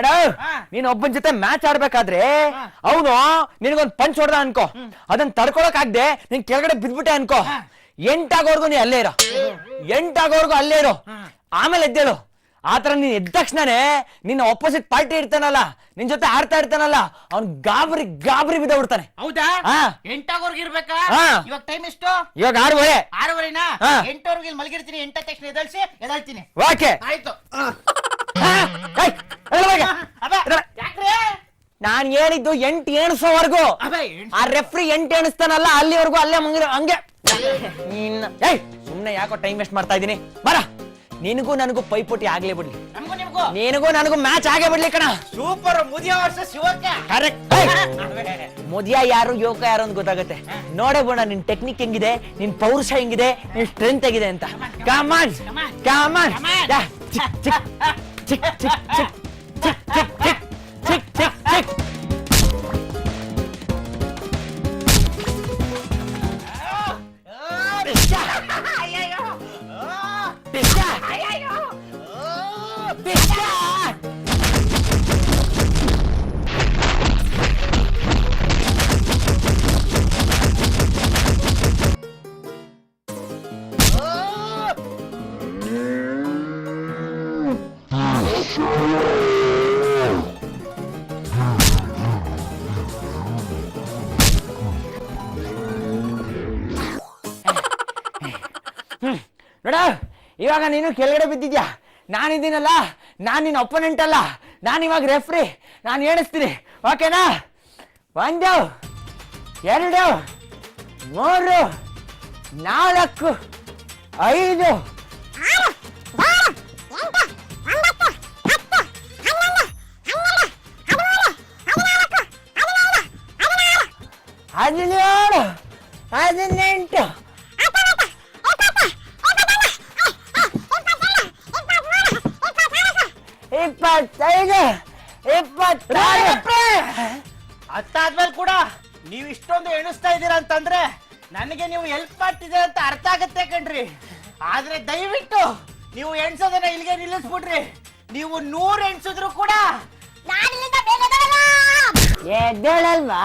ನೋಡ ನೀನ್ ಒಬ್ಬನ ಜೊತೆ ಮ್ಯಾಚ್ ಆಡ್ಬೇಕಾದ್ರೆ ಅವನು ನಿನಗೊಂದ್ ಪಂಚ್ ಹೊಡೆದ ಅನ್ಕೋ, ಅದನ್ನ ತಡ್ಕೊಳಕ್ ಆಗ್ದೆ ನೀನ್ ಕೆಳಗಡೆ ಬಿದ್ಬಿಟ್ಟೆ ಅನ್ಕೋ, ಎಂಟಾಗೋರ್ಗು ನೀ ಅಲ್ಲೇ ಇರೋ, ಎಂಟಾಗೋರ್ಗು ಅಲ್ಲೇ ಇರೋ, ಆಮೇಲೆ ಎದ್ದೇಳು. ಆತರ ನೀನ್ ಎದ್ದ ತಕ್ಷಣನೇ ನಿನ್ನ ಆಪೋಸಿಟ್ ಪಾರ್ಟಿ ಇರ್ತಾನಲ್ಲ, ನಿನ್ ಜೊತೆ ಆಡ್ತಾ ಇರ್ತಾನಲ್ಲ, ಅವ್ನ್ ಗಾಬರಿ ಗಾಬರಿ ಬಿದ್ದ ಬಿಡ್ತಾನೆ. ಹೌದಾ? 8 ಇರ್ಬೇಕಾ? ಇವಾಗ ಟೈಮ್ ಎಷ್ಟು? ಇವಾಗ 6:30. 6:30ನಾ? 8 ಇಲ್ಲಿ ಮಲಗಿರ್ತೀನಿ, 8 ತಕ್ಷಣ ಎದ್ದೇಳ್ತೀನಿ. ಓಕೆ ಆಯ್ತು. ನಾನ್ ಹೇಳಿದ್ದು 8 ಎಣಿಸೋವರೆಗೂ. ಆ ರೆಫ್ರಿ 8 ಎಣಿಸ್ತಾನಲ್ಲ ಅಲ್ಲಿವರೆಗೂ ಅಲ್ಲೇ ಹಂಗೆ. ಸುಮ್ನೆ ಯಾಕೋ ಟೈಮ್ ವೇಸ್ಟ್ ಮಾಡ್ತಾ ಇದೀನಿ. ಬರ, ನಿನಗೂ ನನಗೂ ಪೈಪೋಟಿ ಆಗ್ಲೇ ಬಿಡ್ಲಿ, ನಿನಗೂ ನನಗೂ ಮ್ಯಾಚ್ ಆಗೇ ಬಿಡ್ಲಿ ಕಣ. ಸೂಪರ್. ಮುದಿಯ ವರ್ಷ ಶಿವಕ್ಕ. ಕರೆಕ್ಟ್. ಮುದಿಯ ಯಾರು ಯುವಕ ಯಾರು ಅಂತ ಗೊತ್ತಾಗತ್ತೆ. ನೋಡೇ ಬಿಡ ನಿನ್ ಟೆಕ್ನಿಕ್ ಹೆಂಗಿದೆ, ನಿನ್ ಪೌರುಷ ಹೆಂಗಿದೆ, ನಿನ್ ಸ್ಟ್ರೆಂತ್ ಹೇಗಿದೆ ಅಂತ. ಕಮಾನ್ ಕಮಾನ್. ಚಿಕ್ ಚಿಕ್ ಚಿಕ್ ಚಿಕ್ ಚಿಕ್ ಚಿಕ್ ಚಿಕ್ ಚಿಕ್ ಚಿಕ್ ಚಿಕ್. ನೋಡ, ಇವಾಗ ನೀನು ಕೆಳಗಡೆ ಬಿದ್ದಿದ್ಯಾ, ನಾನಿದ್ದೀನಲ್ಲ, ನಾನ್ ನಿನ್ನ ಅಪೋನೆಂಟ್ ಅಲ್ಲ, ನಾನು ಇವಾಗ ರೆಫ್ರಿ, ನಾನು ಎಣಿಸ್ತೀನಿ. ಓಕೆನಾ? 1 2 3 4 5 17 18 25 26. ಅಷ್ಟಾದ್ಮೇಲೆ ಕೂಡ ನೀವು ಇಷ್ಟೊಂದು ಎಣಿಸ್ತಾ ಇದ್ದೀರಾ ಅಂತಂದ್ರೆ ನನಗೆ ನೀವು ಹೆಲ್ಪ್ ಮಾಡ್ತಿದ್ದೀರಾ ಅಂತ ಅರ್ಥ ಆಗತ್ತೆ ಕಣ್ರಿ. ಆದ್ರೆ ದಯವಿಟ್ಟು ನೀವು ಎಣ್ಸೋದನ್ನ ಇಲ್ಲಿಗೆ ನಿಲ್ಲಿಸ್ಬಿಡ್ರಿ. ನೀವು 100 ಎಣ್ಸಿದ್ರು ಕೂಡ ಎದ್ದೇಳಲ್ವಾ?